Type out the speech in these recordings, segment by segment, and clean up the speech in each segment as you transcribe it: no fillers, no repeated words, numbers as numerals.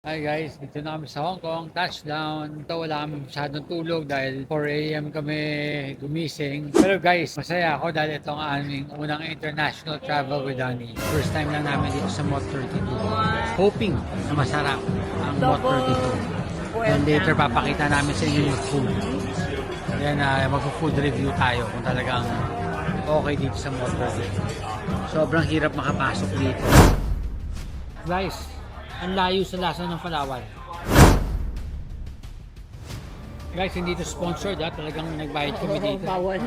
Hi guys, dito na kami sa Hong Kong, touchdown. Ito wala kami masyadong tulog dahil 4 a.m. kami gumising. Pero guys, masaya ako dahil ito ang aming unang international travel with Danny. First time lang namin dito sa Mod 32. Hoping na masarap ang Mod 32. And later papakita namin sa inyo yung food. Then mag-food review tayo kung talagang okay dito sa Mod 32. Sobrang hirap makapasok dito. Guys, ang layo sa lasa ng Palawan. Guys, hindi ito sponsored ha. Talagang nagbayad kami dito. Bawal.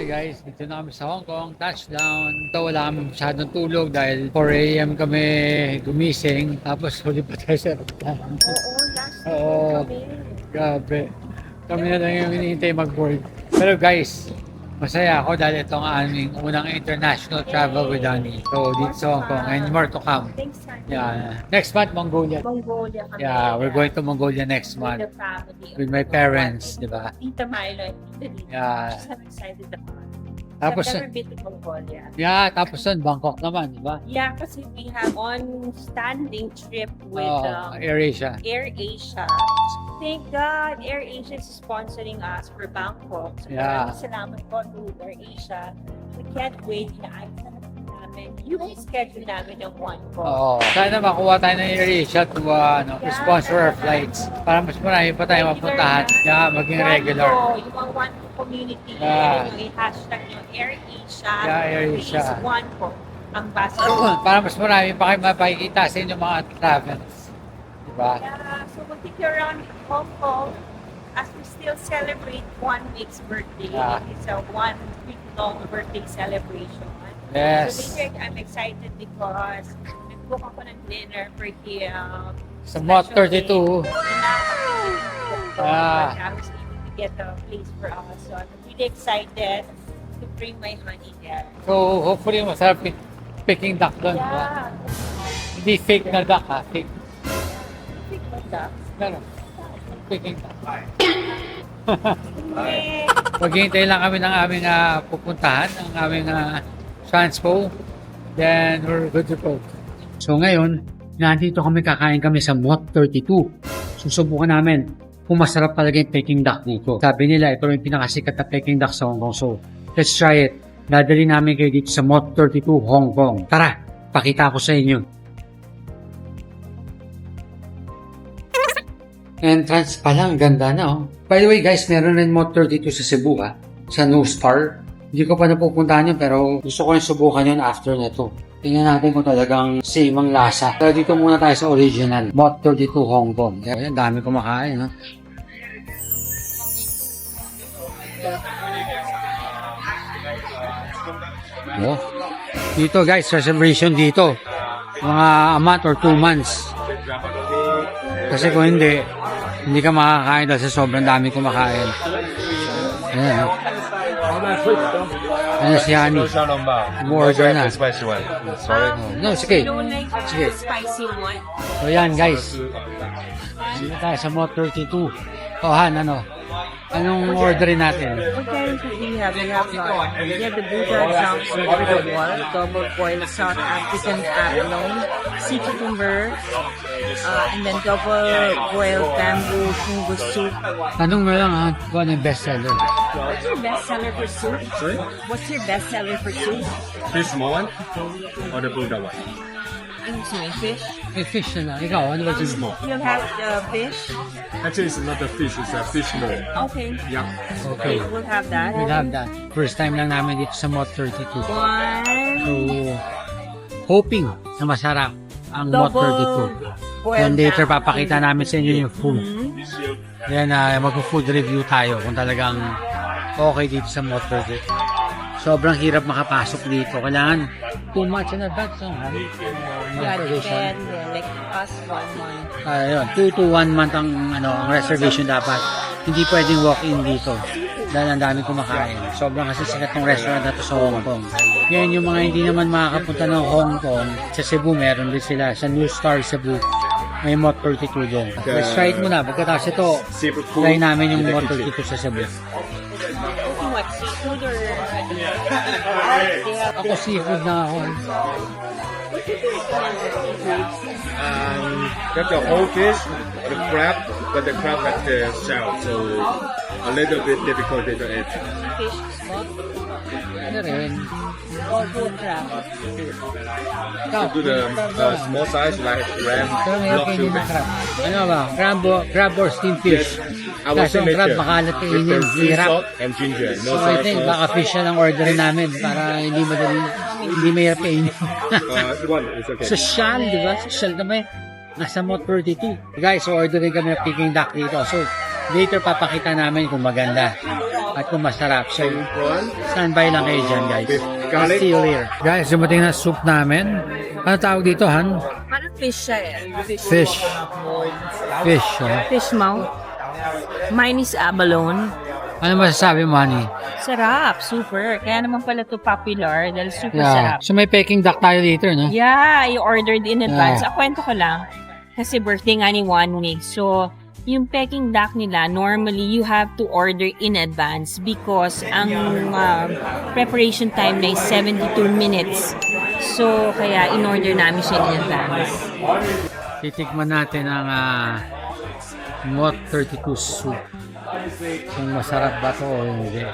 Guys, dito na kami sa Hong Kong, touchdown. Ito wala kami masyadong tulog dahil 4 a.m. kami gumising. Tapos huli pa tayo sa aeroplano. Oo, last night Oo, kami. grabe. Kami na lang yung hinihintay mag-board. Pero guys, masaya ako dahil ito ang aming unang international travel with Danny. So dito sa Hong Kong and more to come. Thanks, Sunday. Yeah. Next month, Mongolia. Mongolia kami. Yeah, we're going to Mongolia next with month the family. with my parents, di ba? Tita Milo and Tita Lina. Yeah. I'm excited about it. Tapos, I've never been to Mongolia. yeah, tapos nun, Bangkok naman, di ba? Yeah, kasi we have on standing trip with AirAsia. AirAsia. Thank God, AirAsia is sponsoring us for Bangkok. So Yeah. maraming salamat po to AirAsia. We can't wait na namin yung schedule namin ng one po. Oo. Sana makuha tayo ng AirAsia to sponsor our flights para mas marami pa tayo mapuntahan. Yeah, maging regular. Yung mga one po community, Yeah. yung i-hashtag yung AirAsia. Yeah, AirAsia. Please, one po ang basa. Para mas marami pa kayo mapakikita sa inyong mga travels. Diba? Yeah, so we'll take you around Hong Kong as we still celebrate 1 week's birthday. Yeah. It's a 1 week long birthday celebration. Yes. So later, I'm excited because nag-book ako ng dinner for the Sa Mod 32. I was able to get a place for us. So I'm really excited to bring my honey there. So, hopefully masarap Peking duck doon. Diba? Yeah. Hindi fake na duck ha. Fake. Big duck. Pero, Peking duck. Yay! Maghihintay lang kami ng aming pupuntahan, ng aming transpo. Then, we're good to go. So ngayon, nandito kakain kami sa Mod 32. Susubukan namin kung masarap talaga yung Peking duck dito. Sabi nila, ito yung pinakasikat na Peking duck sa Hong Kong. So, let's try it. Dadali namin kayo dito sa Mod 32, Hong Kong. Tara, pakita ko sa inyo. Entrance pa lang, ganda na oh. By the way guys, meron rin Mod 32 sa Cebu ha, sa Nose Par. Hindi ko pa napupuntahan yun pero gusto ko yung subukan yun after nito. Tingnan natin kung talagang same ang lasa. Pero dito muna tayo sa original, Mod 32 Hong Kong. Ayan, dami kumakain ha. Oh. Dito guys, reservation dito. Mga a month or 2 months. Kasi kung hindi ka makakain dahil sa sobrang dami kumakain. Ayan. Ano si Hani? Mo-order na. Spicy one. Sorry. No, sige. Don't like Sige. spicy one. So yan guys. Dito tayo sa Mod 32. O Han, anong orderin natin? What kind do we have? We have the Buddha jumps with the wall, double boiled South African abalone, sea cucumber, and then double boiled bamboo fungus soup. Tanong mo lang ha, kung ano yung bestseller. What's your best seller for soup? Sorry? What's your best seller for soup? Fish small one or the Buddha one? Inside fish. Eh, fish na lang. Ikaw, ano ba gusto mo? You'll have the fish. Actually, it's not a fish. It's a fish roll. Okay. Yeah. Okay. We'll have that. We'll have that. First time lang namin dito sa Mod 32. One So, hoping na masarap ang Mod 32. boiled Then later bamboo. papakita namin sa inyo yung food. Then mag-food review tayo kung talagang okay dito sa Mod 32. Sobrang hirap makapasok dito. Kailangan 2 months in advance. Yeah, depend. Like us 1 month. Ayun, 2 to 1 month ang reservation dapat. Hindi pwedeng walk-in dito. dahil ang dami kumakain. Sobrang kasi sikat ng restaurant na to sa Hong Kong. Ngayon yung mga hindi naman makakapunta ng Hong Kong, sa Cebu meron din sila. Sa New Star Cebu, may Mott 32 doon. Let's try it muna. Pagkatapos ito, Seafood try namin yung Mott 32 sa Cebu. What, seafood or... Ako seafood na ako. Got the whole fish, the crab, but the crab has the shell, so a little bit difficult to eat. Fish, smoke, Ano rin? or good crab? Do the small size like ram, Pero may block okay sugar. yung crab. Ano ba? Crab or steamed fish? I will Kaso say ang crab mixture. makalat With kainin. the green Hirap. salt and ginger. No So I soy think sauce. baka fish na lang orderin namin para hindi madali, hindi mahirap kainin. One, it's okay. Social, di ba? Social kami. Nasa Mott 32. Guys, so orderin kami ng Peking duck dito. So, later papakita namin kung maganda at kung masarap. So, Prawn standby lang kayo dyan, guys. with garlic. See you later. Guys, dumating na soup namin. Ano tawag dito, Han? Parang fish siya eh. Fish. Fish, Fish mouth. Mine is abalone. Ano masasabi mo, honey? Sarap, super. Kaya naman pala to popular dahil super Yeah. sarap. So, may Peking duck tayo dito, no? Yeah, I ordered in advance. Yeah. Kwento ko lang. Kasi birthday nga ni 1 week. So, yung Peking duck nila, normally you have to order in advance because ang preparation time na is 72 minutes. So, kaya in-order namin siya in advance. Titikman natin ang Mott 32 soup. Kung masarap ba to o hindi. Diba?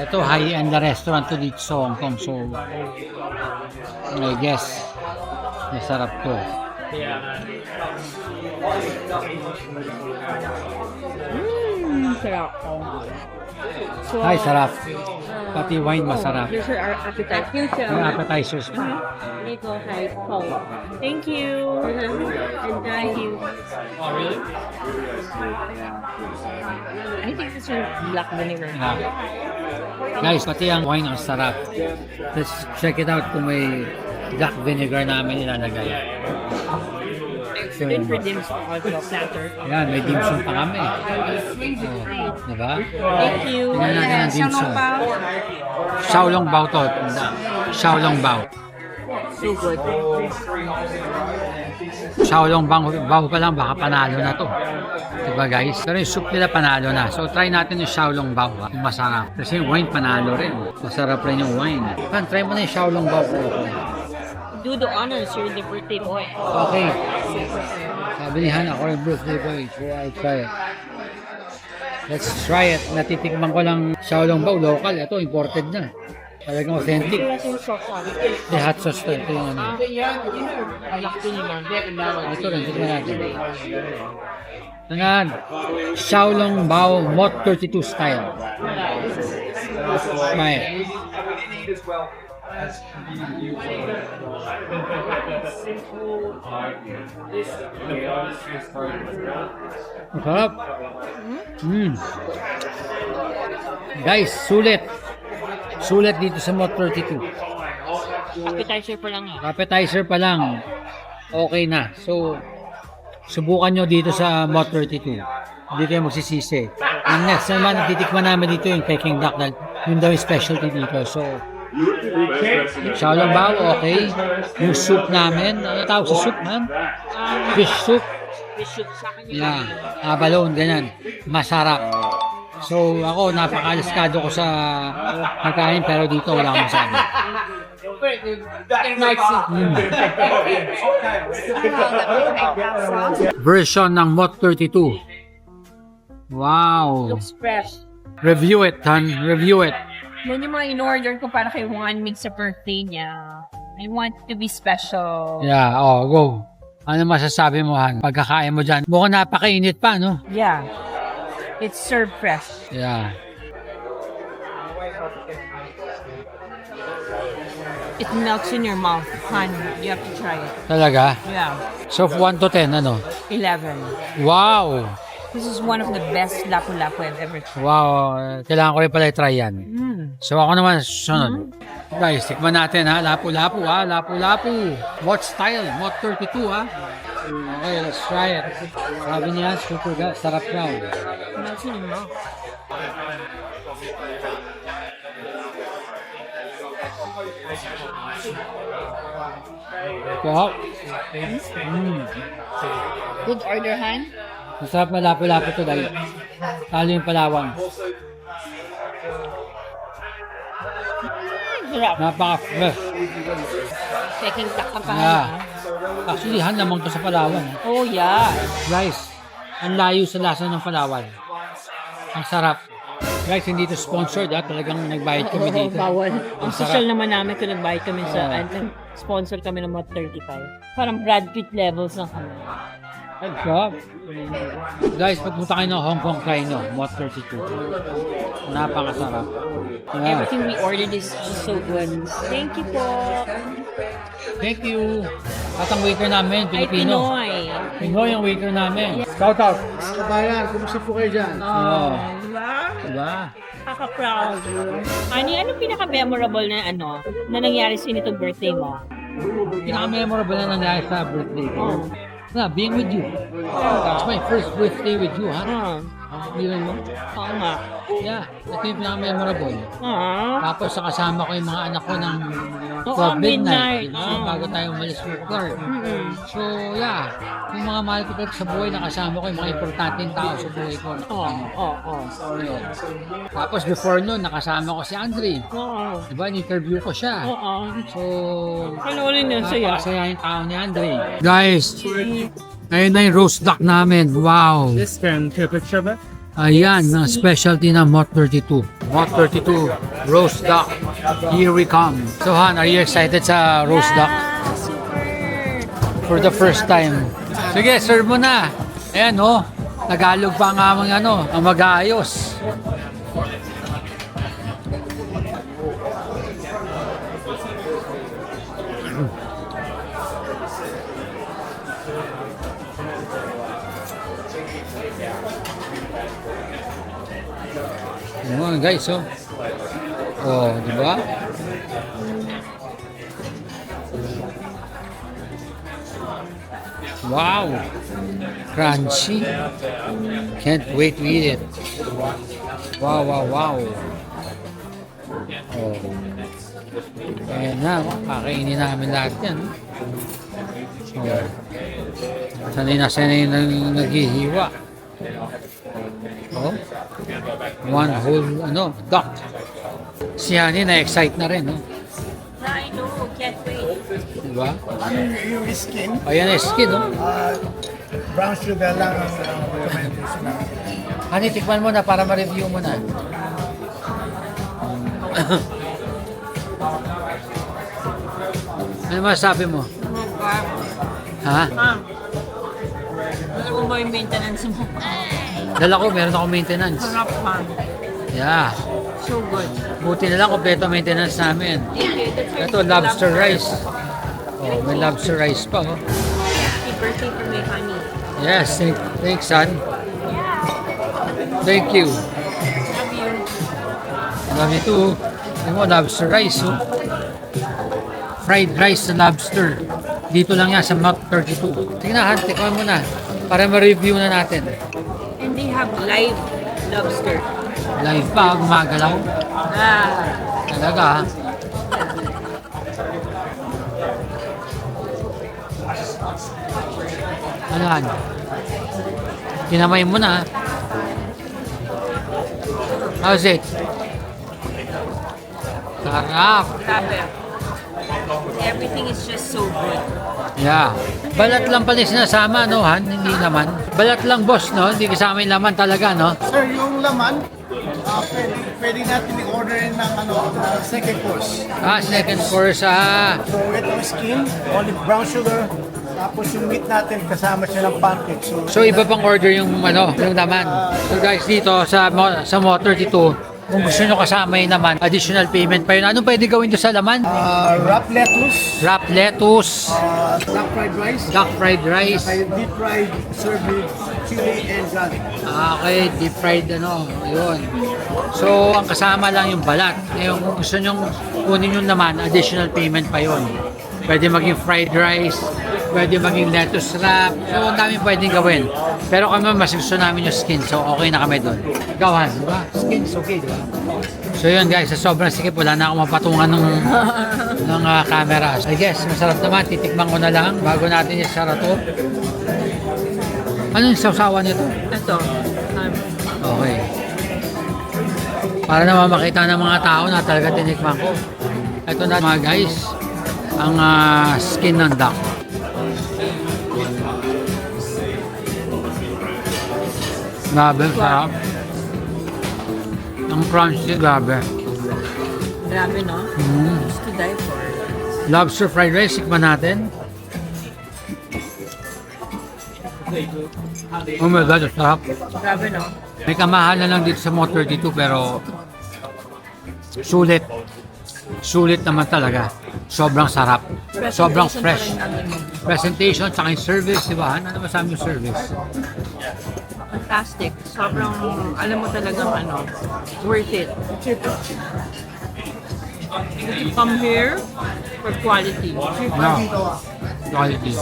Ito, high-end na restaurant to dito sa Hong Kong. So, I guess, masarap to. Sarap. So, Ay, sarap. Pati wine masarap. Here's our appetizer. May appetizers pa. Ito kay Paul. Thank you. And thank you. I think this is black vinegar. Yeah. Guys, pati ang wine ang sarap. Let's check it out kung may black vinegar namin ilalagay. So, Then for dim sum also platter. yan, may dim sum pa kami. Oh, diba? Thank you. Tingnan natin ang dim sum. Xiaolong bao to. Xiaolong bao. So good. Xiaolong bao pa lang, baka panalo na to. Diba guys? Pero yung soup nila panalo na. So try natin yung Xiaolong bao. Kung masarap. Kasi yung wine panalo rin. Masarap rin yung wine. Han, try mo na yung Xiaolong bao ko. Do the honors. You're the birthday boy. Okay. Sabi ni Han, ako yung birthday boy. So I'll try it. Let's try it. Natitikman ko lang Xiaolong bao. Local. Ito, imported na. Talagang authentic. Yung sauce on. May hot sauce to. Ito yung ano. Ito rin. Tikman natin. Tingnan. Xiaolong bao Mott 32 style. May. Masarap. Guys, sulit. Sulit dito sa Mott 32. Appetizer pa lang Appetizer pa lang. Okay na. So, subukan nyo dito sa Mott 32. Hindi kayo magsisisi. Ang next naman, titikman namin dito yung Peking duck. Yun daw yung specialty dito. So, Xiaolong bao, okay. Yung soup namin, ano tawag sa soup, man? Fish soup. Yeah, abalone, ganyan. Masarap. So, ako, napakaliskado ko sa pagkain, pero dito wala akong masabi. Version ng Mott 32. Wow. Looks fresh. Review it, Han. Review it. Yan yung mga in-order ko para kay 1 week sa birthday niya. I want it to be special. Yeah, oh, go. Ano masasabi mo, Han? Pagkakain mo dyan. Mukhang napakainit pa, no? Yeah. It's served fresh. Yeah. It melts in your mouth. Hon, you have to try it. Talaga? Yeah. So, 1 to 10, ano? 11. Wow! This is one of the best lapu-lapu I've ever tried. Wow, kailangan ko rin pala i-try yan. So ako naman susunod. Guys, tikman natin ha, lapu-lapu ha, lapu-lapu. What style? Mott 32 ha. Okay, let's try it. Sabi niya, super sarap daw. Melts in your mouth. Wow. Good order, Han. Masarap na lapo-lapo to dahil talo yung Palawan. Sarap. Napaka-fresh. Second tak ka pa. Yeah. Actually, Han lamang to sa Palawan. Oh, yeah. Guys, ang layo sa lasa ng Palawan. Ang sarap. Guys, hindi to sponsored ha. Talagang nagbayad kami Oo, dito. bawal. Ang sarap. social naman namin kung nagbayad kami sa, sponsor kami ng mga 35. Parang Brad Pitt levels lang kami. Ang sarap. Guys, pagpunta kayo ng Hong Kong, try nyo. Mot 32. Napakasarap. Yeah. Everything we ordered is so good. Thank you po. Thank you. At ang waiter namin, Ay, Pilipino. Pinoy. Pinoy ang waiter namin. Shout out. Mga kabayan, kumusta po kayo dyan? Oh. Diba? Diba? Kaka-proud. Ani, anong pinaka-memorable na na nangyari sa inyo itong birthday mo? Pinaka-memorable na nangyari sa birthday ko. Na, being with you. That's my first birthday with you, ha? Yun mo? Oo nga. Yeah, ito yung pinaka-memorable. Ah. Tapos kasama ko yung mga anak ko ng Oo, 12 midnight. midnight. Bago tayo umalis for Clark. Mm-mm. So, yeah. Yung mga mahal ko talaga sa buhay, nakasama ko yung mga importanteng tao sa buhay ko. Oo. Yun. Tapos before nun, nakasama ko si Andre. Oo. Diba, in-interview ko siya. Oo. So, Panoorin niyo saya. napakasaya yung tao ni Andre. Guys, ngayon na yung roast duck namin. Wow! This can take a picture of it. Ayan, ang specialty ng Mot 32. Mot 32, roast duck. Here we come. So Han, are you excited sa roast duck? Super. For the first time. Sige, serve mo na. Ayan oh, Tagalog pa nga ang mag-aayos. Ano guys, oh. Oh, di ba? Wow! Crunchy. Can't wait to eat it. Wow. Oh. Ayan na, kakainin namin lahat yan. Oh. Sanay na naghihiwa. Oh. One whole, duck. Si Hani na-excite na rin, no? I know, can't wait. Diba? Yung skin, Ayan na yung skin, no? brown sugar lang ang recommendation namin. Hani, tikman mo na para ma-review mo na. Ano masasabi mo? Ha? Ano mo ba yung maintenance mo? Dala ko, meron akong maintenance. Sarap pa. Yeah. So good. Buti na lang, kompleto maintenance namin. Ito, lobster rice. Oh, may lobster rice pa, oh. Happy birthday for my honey. Yes, thanks, son. Thank you. Love you. Love you too. Yung mo, lobster rice, oh. Fried rice na lobster. Dito lang yan sa Mount 32. Tingnan, Han, tikman mo na. Para ma-review na natin. And they have live lobster. Live pa, gumagalaw. Talaga, ha? Ano, Han? Kinamay mo na, ha? How's it? Sarap. Grabe. Everything is just so good. Yeah. Balat lang pala yung sinasama, no, Han? Hindi naman. Balat lang, boss, no? Hindi kasama yung laman talaga, no? Sir, yung laman, pwede natin i-order ng second course. Second course, So, itong skin, olive brown sugar, tapos yung meat natin, kasama siya ng pancake. So, iba pang order yung, yung laman. So, guys, dito sa Mo 32, kung gusto nyo kasama yung laman, additional payment pa yun. Anong pwede gawin doon sa laman? wrapped lettuce, Wrapped lettuce, duck fried rice, duck fried rice, deep fried served with chili and garlic. okay, deep fried, yun. So, ang kasama lang yung balat. Ngayon, kung gusto nyo kunin yung laman, additional payment pa yun. Pwede maging fried rice, pwede maging lettuce wrap. So, ang dami pwedeng gawin. Pero kami, mas gusto namin yung skin. So, okay na kami doon. Ikaw, Han, di ba? Skin is okay, di ba? So, yun guys, sa sobrang sikip, wala na akong mapatungan ng camera. I guess, masarap naman. Titikman ko na lang bago natin yung sarato. Ano yung sausawan nito? Ito. Okay. Para naman makita ng mga tao na talaga tinikman ko. Ito na mga guys, ang skin ng duck. Grabe, sarap. Ang crunchy, grabe. Grabe, no? Mm. Just to die for. Lobster fried rice, tikman natin. Oh my God, ang sarap. Grabe, no? May kamahalan lang dito sa Mo 32 pero sulit. Sulit naman talaga. Sobrang sarap. Sobrang fresh. Presentation, tsaka yung service, di ba? Ano naman sa aming service? Fantastic. Sobrang, alam mo talagang worth it. You come here for quality. No. Quality.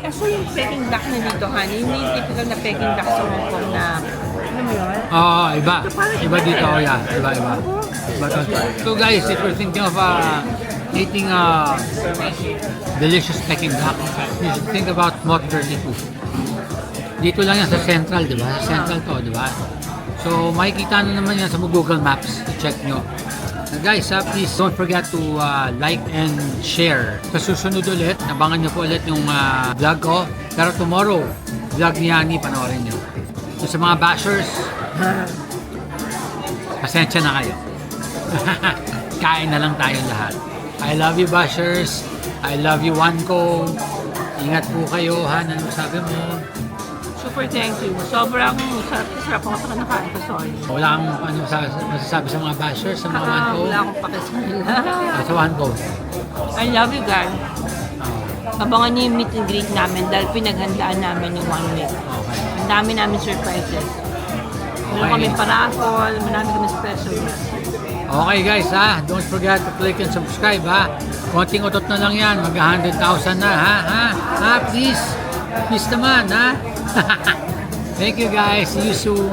Kaso yung Peking duck na dito, honey, hindi yung typical na Peking duck sa Hong Kong na, alam mo yun? Oo, iba. Iba dito, oh yeah. Iba. Iba to. So guys, if you're thinking of eating delicious Peking duck, you should think about Mo 32. Dito lang yan sa Central, di ba? Sa Central to, di ba? So, makikita nyo naman yan sa Google Maps. Check nyo. Guys, please don't forget to like and share. Sa susunod ulit, abangan nyo po ulit yung vlog ko. Pero tomorrow, vlog ni Yani, panoorin nyo. So, sa mga bashers, pasensya na kayo. Kain na lang tayong lahat. I love you, bashers. I love you, Wanko. Ingat po kayo, Han. Ano sabi mo? Super thank you. Sobrang sarap ako sa kinakain ko, sorry. Wala kang ano, masasabi sa mga bashers, sa mga Wanko? Wala akong pakismila. Sa Wanko. I love you guys. Abangan niyo yung meet and greet namin dahil pinaghandaan namin yung 1 week. Okay. Ang dami namin surprises. Meron Okay. kami paraffol, marami kami special. Okay guys don't forget to click and subscribe Konting utot na lang yan, mag 100,000 na please. Please naman Thank you guys, see you soon.